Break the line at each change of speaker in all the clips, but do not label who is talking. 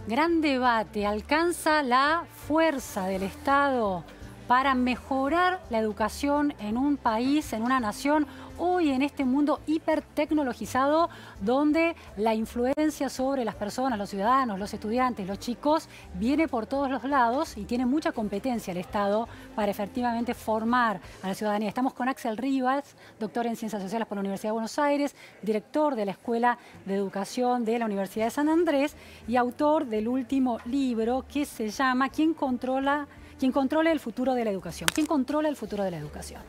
Gran debate. ¿Alcanza la fuerza del Estado para mejorar la educación en un país, en una nación, hoy en este mundo hipertecnologizado, donde la influencia sobre las personas, los ciudadanos, los estudiantes, los chicos, viene por todos los lados y tiene mucha competencia el Estado para efectivamente formar a la ciudadanía? Estamos con Axel Rivas, doctor en Ciencias Sociales por la Universidad de Buenos Aires, director de la Escuela de Educación de la Universidad de San Andrés y autor del último libro que se llama ¿Quién controla el futuro de la educación? ¿Quién controla el futuro de la educación?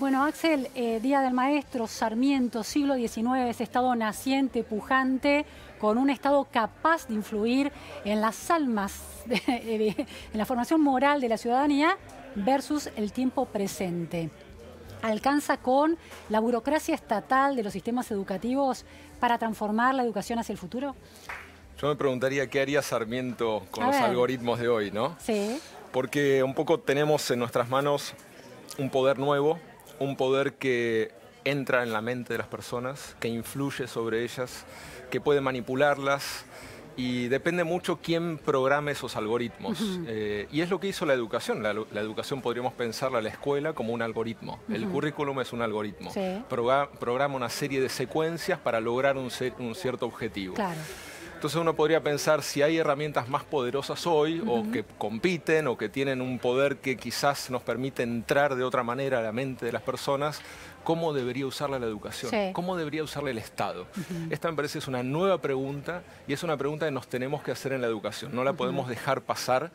Bueno, Axel, Día del Maestro, Sarmiento, siglo XIX, ese Estado naciente, pujante, con un Estado capaz de influir en las almas, en la formación moral de la ciudadanía, versus el tiempo presente. ¿Alcanza con la burocracia estatal de los sistemas educativos para transformar la educación hacia el futuro?
Yo me preguntaría qué haría Sarmiento con los algoritmos de hoy, ¿no?
Sí.
Porque un poco tenemos en nuestras manos un poder nuevo, un poder que entra en la mente de las personas, que influye sobre ellas, que puede manipularlas y depende mucho quién programe esos algoritmos. Y es lo que hizo la educación. La educación podríamos pensarla, la escuela, como un algoritmo. El currículum es un algoritmo.
Sí.
Programa una serie de secuencias para lograr un cierto objetivo.
Claro.
Entonces uno podría pensar si hay herramientas más poderosas hoy o que compiten o que tienen un poder que quizás nos permite entrar de otra manera a la mente de las personas, ¿cómo debería usarla la educación?
Sí.
¿Cómo debería usarla el Estado? Esta me parece es una nueva pregunta y es una pregunta que nos tenemos que hacer en la educación. No la podemos dejar pasar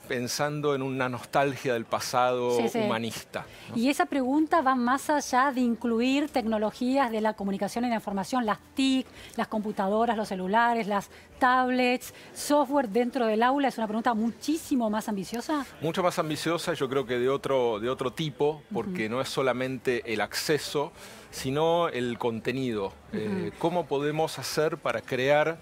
pensando en una nostalgia del pasado humanista, ¿no?
Y esa pregunta va más allá de incluir tecnologías de la comunicación y la información, las TIC, las computadoras, los celulares, las tablets, software dentro del aula. ¿Es una pregunta muchísimo más ambiciosa?
Mucho más ambiciosa, yo creo que de otro tipo, porque no es solamente el acceso, sino el contenido. ¿Cómo podemos hacer para crear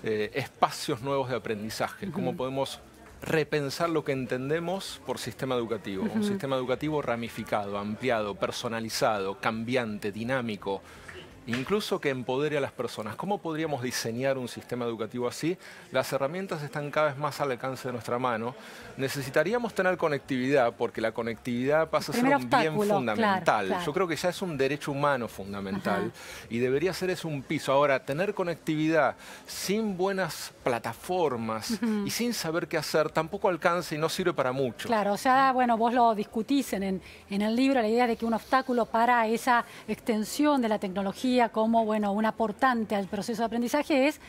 espacios nuevos de aprendizaje? ¿Cómo podemos repensar lo que entendemos por sistema educativo? Un sistema educativo ramificado, ampliado, personalizado, cambiante, dinámico, incluso que empodere a las personas. ¿Cómo podríamos diseñar un sistema educativo así? Las herramientas están cada vez más al alcance de nuestra mano. Necesitaríamos tener conectividad, porque la conectividad pasa a ser un bien fundamental.
Claro.
Yo creo que ya es un derecho humano fundamental y debería ser eso un piso. Ahora, tener conectividad sin buenas plataformas y sin saber qué hacer tampoco alcanza y no sirve para mucho.
Claro, o sea, bueno, vos lo discutís en el libro, la idea de que un obstáculo para esa extensión de la tecnología como, bueno, un aportante al proceso de aprendizaje es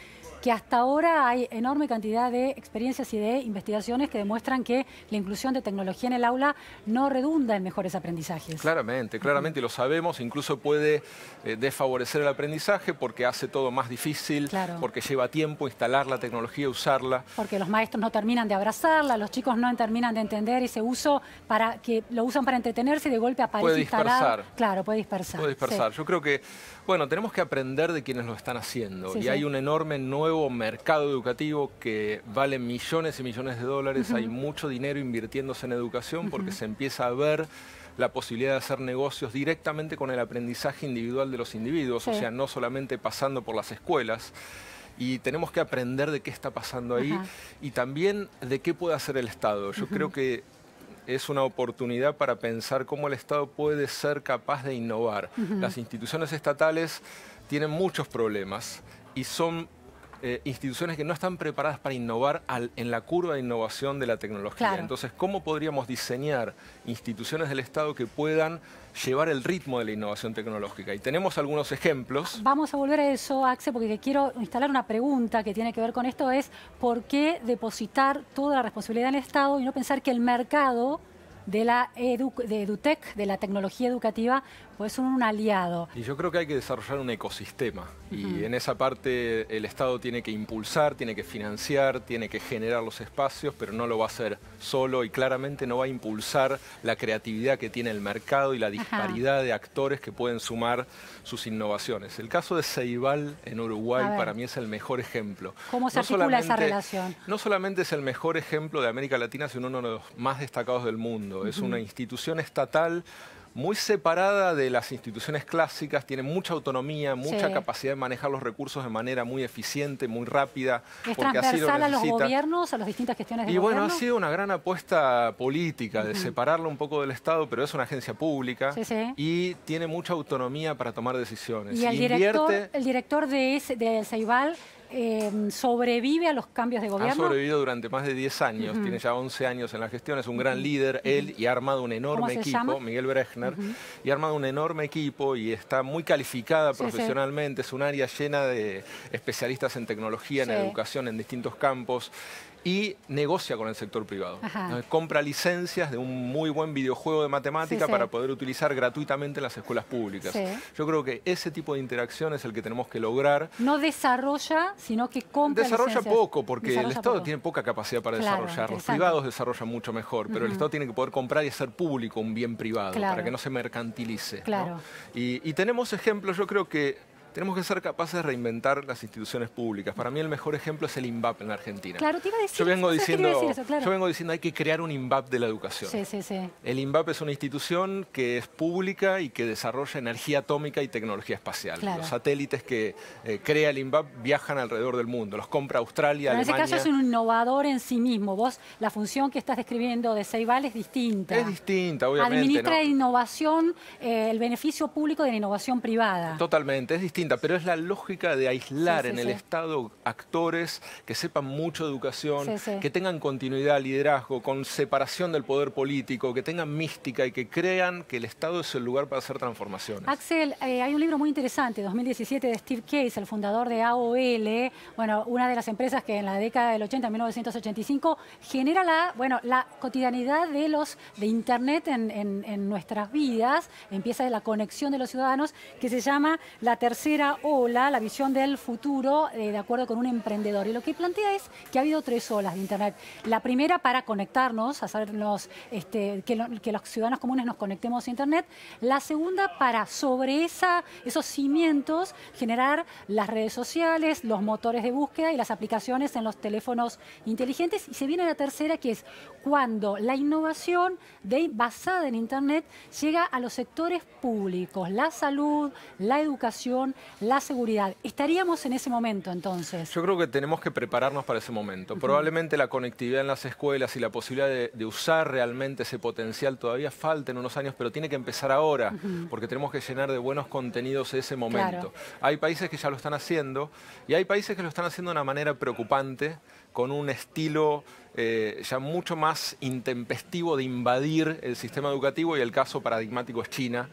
que hasta ahora hay enorme cantidad de experiencias y de investigaciones que demuestran que la inclusión de tecnología en el aula no redunda en mejores aprendizajes.
Claramente, claramente, y lo sabemos, incluso puede desfavorecer el aprendizaje porque hace todo más difícil, porque lleva tiempo instalar la tecnología, usarla.
Porque los maestros no terminan de abrazarla, los chicos no terminan de entender ese uso, para que lo usan para entretenerse y de golpe aparece instalado. Claro, puede dispersar.
Puede dispersar. Yo creo que, bueno, tenemos que aprender de quienes lo están haciendo. Y hay un enorme nuevo mercado educativo que vale millones y millones de dólares. Hay mucho dinero invirtiéndose en educación porque se empieza a ver la posibilidad de hacer negocios directamente con el aprendizaje individual de los individuos, o sea, no solamente pasando por las escuelas. Y tenemos que aprender de qué está pasando ahí y también de qué puede hacer el Estado. Yo creo que es una oportunidad para pensar cómo el Estado puede ser capaz de innovar. Las instituciones estatales tienen muchos problemas y son instituciones que no están preparadas para innovar en la curva de innovación de la tecnología. Entonces, ¿cómo podríamos diseñar instituciones del Estado que puedan llevar el ritmo de la innovación tecnológica? Y tenemos algunos ejemplos.
Vamos a volver a eso, Axel, porque quiero instalar una pregunta que tiene que ver con esto, es ¿por qué depositar toda la responsabilidad en el Estado y no pensar que el mercado de la EduTech, de la tecnología educativa, pues son un aliado?
Y yo creo que hay que desarrollar un ecosistema y en esa parte el Estado tiene que impulsar, tiene que financiar, tiene que generar los espacios, pero no lo va a hacer solo y claramente no va a impulsar la creatividad que tiene el mercado y la disparidad de actores que pueden sumar sus innovaciones. El caso de Ceibal en Uruguay para mí es el mejor ejemplo.
¿Cómo se articula esa relación?
No solamente es el mejor ejemplo de América Latina, sino uno de los más destacados del mundo. Es una institución estatal muy separada de las instituciones clásicas, tiene mucha autonomía, mucha capacidad de manejar los recursos de manera muy eficiente, muy rápida.
¿Es transversal a los gobiernos, a las distintas gestiones de gobierno?
Y bueno, ha sido una gran apuesta política de separarlo un poco del Estado, pero es una agencia pública y tiene mucha autonomía para tomar decisiones.
¿Y el director de Ceibal sobrevive a los cambios de gobierno?
Ha sobrevivido durante más de 10 años, tiene ya 11 años en la gestión, es un gran líder, él, y ha armado un enorme equipo, Miguel Brechner, y ha armado un enorme equipo y está muy calificada profesionalmente, es un área llena de especialistas en tecnología, en educación, en distintos campos, y negocia con el sector privado. Compra licencias de un muy buen videojuego de matemática para poder utilizar gratuitamente en las escuelas públicas. Yo creo que ese tipo de interacción es el que tenemos que lograr.
No desarrolla, sino que compra
Desarrolla
licencias.
poco, porque el Estado tiene poca capacidad para desarrollar. Los privados desarrollan mucho mejor, pero el Estado tiene que poder comprar y hacer público un bien privado, para que no se mercantilice. ¿No? Y tenemos ejemplos, yo creo que tenemos que ser capaces de reinventar las instituciones públicas. Para mí el mejor ejemplo es el INVAP en la Argentina.
Claro, te iba a decir,
yo vengo diciendo hay que crear un INVAP de la educación. El INVAP es una institución que es pública y que desarrolla energía atómica y tecnología espacial. Los satélites que crea el INVAP viajan alrededor del mundo. Los compra Australia, Alemania.
En ese caso es un innovador en sí mismo. Vos, la función que estás describiendo de Ceibal es distinta.
Es distinta, obviamente.
Administra innovación, el beneficio público de la innovación privada.
Totalmente, es distinta. Pero es la lógica de aislar en el Estado actores que sepan mucho de educación, que tengan continuidad, liderazgo, con separación del poder político, que tengan mística y que crean que el Estado es el lugar para hacer transformaciones.
Axel, hay un libro muy interesante, 2017, de Steve Case, el fundador de AOL, bueno, una de las empresas que en la década del 80, 1985, genera la cotidianidad de Internet en nuestras vidas. Empieza la conexión de los ciudadanos, que se llama La Tercera Ola, la visión del futuro de acuerdo con un emprendedor. Y lo que plantea es que ha habido 3 olas de Internet. La primera para conectarnos, hacernos, que los ciudadanos comunes nos conectemos a Internet. La segunda para sobre esos cimientos generar las redes sociales, los motores de búsqueda y las aplicaciones en los teléfonos inteligentes. Y se viene la tercera, que es cuando la innovación basada en Internet llega a los sectores públicos, la salud, la educación, la seguridad. ¿Estaríamos en ese momento entonces?
Yo creo que tenemos que prepararnos para ese momento. Probablemente la conectividad en las escuelas y la posibilidad de usar realmente ese potencial todavía falta en unos años, pero tiene que empezar ahora, porque tenemos que llenar de buenos contenidos ese momento. Hay países que ya lo están haciendo y hay países que lo están haciendo de una manera preocupante, con un estilo ya mucho más intempestivo de invadir el sistema educativo, y el caso paradigmático es China,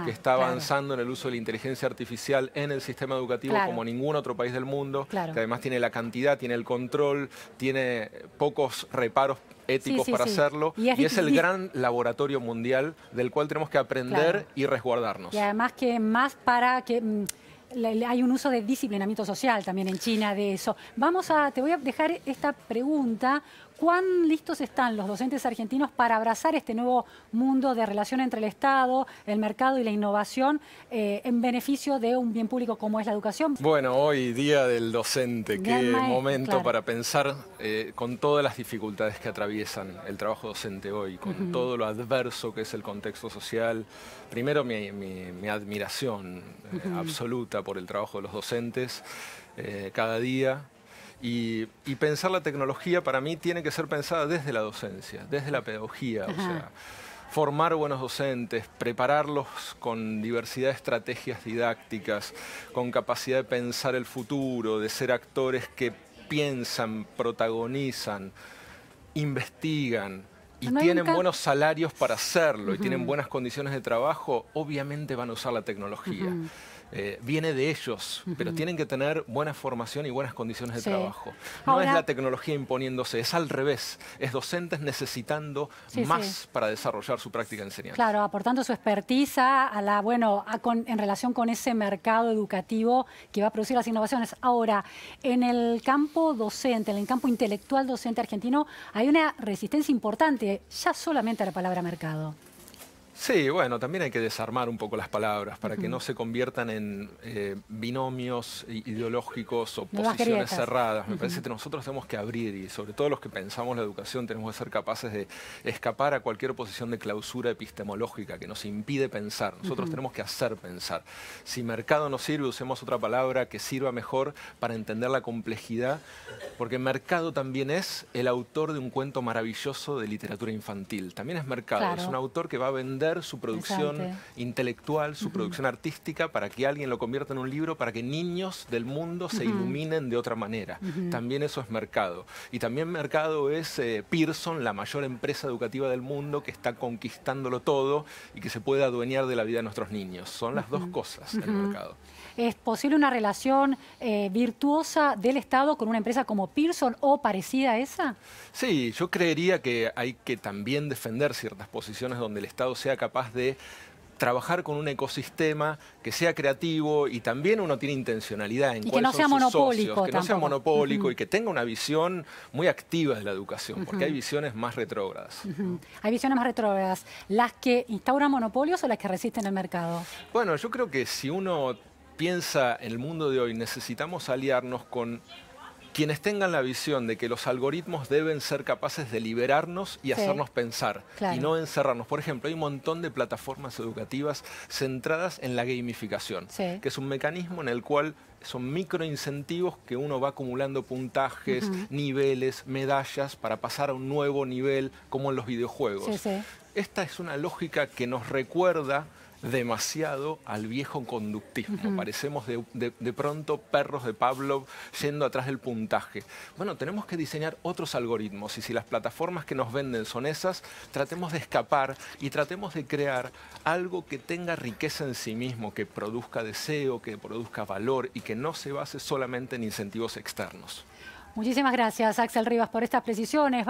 que está avanzando en el uso de la inteligencia artificial en el sistema educativo como ningún otro país del mundo, que además tiene la cantidad, tiene el control, tiene pocos reparos éticos para hacerlo, y es el gran laboratorio mundial del cual tenemos que aprender y resguardarnos.
Y además que más para que hay un uso de disciplinamiento social también en China de eso. Te voy a dejar esta pregunta. ¿Cuán listos están los docentes argentinos para abrazar este nuevo mundo de relación entre el Estado, el mercado y la innovación en beneficio de un bien público como es la educación?
Bueno, hoy Día del Docente, qué momento para pensar con todas las dificultades que atraviesan el trabajo docente hoy, con todo lo adverso que es el contexto social. Primero, mi admiración absoluta por el trabajo de los docentes cada día. Y pensar la tecnología para mí tiene que ser pensada desde la docencia, desde la pedagogía. O sea, formar buenos docentes, prepararlos con diversidad de estrategias didácticas, con capacidad de pensar el futuro, de ser actores que piensan, protagonizan, investigan y tienen buenos salarios para hacerlo y tienen buenas condiciones de trabajo, obviamente van a usar la tecnología. Viene de ellos, pero tienen que tener buena formación y buenas condiciones de trabajo. No es la tecnología imponiéndose, es al revés. Es docentes necesitando más para desarrollar su práctica de enseñanza.
Claro, aportando su expertise en relación con ese mercado educativo que va a producir las innovaciones. Ahora, en el campo docente, en el campo intelectual docente argentino, hay una resistencia importante ya solamente a la palabra mercado.
Sí, bueno, también hay que desarmar un poco las palabras para que no se conviertan en binomios ideológicos o posiciones cerradas. Me parece que nosotros tenemos que abrir, y sobre todo los que pensamos la educación tenemos que ser capaces de escapar a cualquier posición de clausura epistemológica que nos impide pensar. Nosotros tenemos que hacer pensar. Si mercado no sirve, usemos otra palabra que sirva mejor para entender la complejidad, porque mercado también es el autor de un cuento maravilloso de literatura infantil. También es mercado, es un autor que va a vender su producción intelectual, su producción artística, para que alguien lo convierta en un libro, para que niños del mundo se iluminen de otra manera. También eso es mercado. Y también mercado es Pearson, la mayor empresa educativa del mundo, que está conquistándolo todo y que se puede adueñar de la vida de nuestros niños. Son las dos cosas del mercado.
¿Es posible una relación virtuosa del Estado con una empresa como Pearson o parecida a esa?
Sí, yo creería que hay que también defender ciertas posiciones donde el Estado sea capaz de trabajar con un ecosistema que sea creativo, y también uno tiene intencionalidad en cuáles son sus socios, que no sea monopólico y que tenga una visión muy activa de la educación, porque hay visiones más retrógradas.
Hay visiones más retrógradas. ¿Las que instauran monopolios o las que resisten el mercado?
Bueno, yo creo que si uno piensa en el mundo de hoy, necesitamos aliarnos con quienes tengan la visión de que los algoritmos deben ser capaces de liberarnos y hacernos pensar, y no encerrarnos. Por ejemplo, hay un montón de plataformas educativas centradas en la gamificación, que es un mecanismo en el cual son microincentivos que uno va acumulando puntajes, niveles, medallas para pasar a un nuevo nivel, como en los videojuegos. Esta es una lógica que nos recuerda demasiado al viejo conductismo. Parecemos de pronto perros de Pavlov yendo atrás del puntaje. Bueno, tenemos que diseñar otros algoritmos, y si las plataformas que nos venden son esas, tratemos de escapar y tratemos de crear algo que tenga riqueza en sí mismo, que produzca deseo, que produzca valor y que no se base solamente en incentivos externos.
Muchísimas gracias, Axel Rivas, por estas precisiones.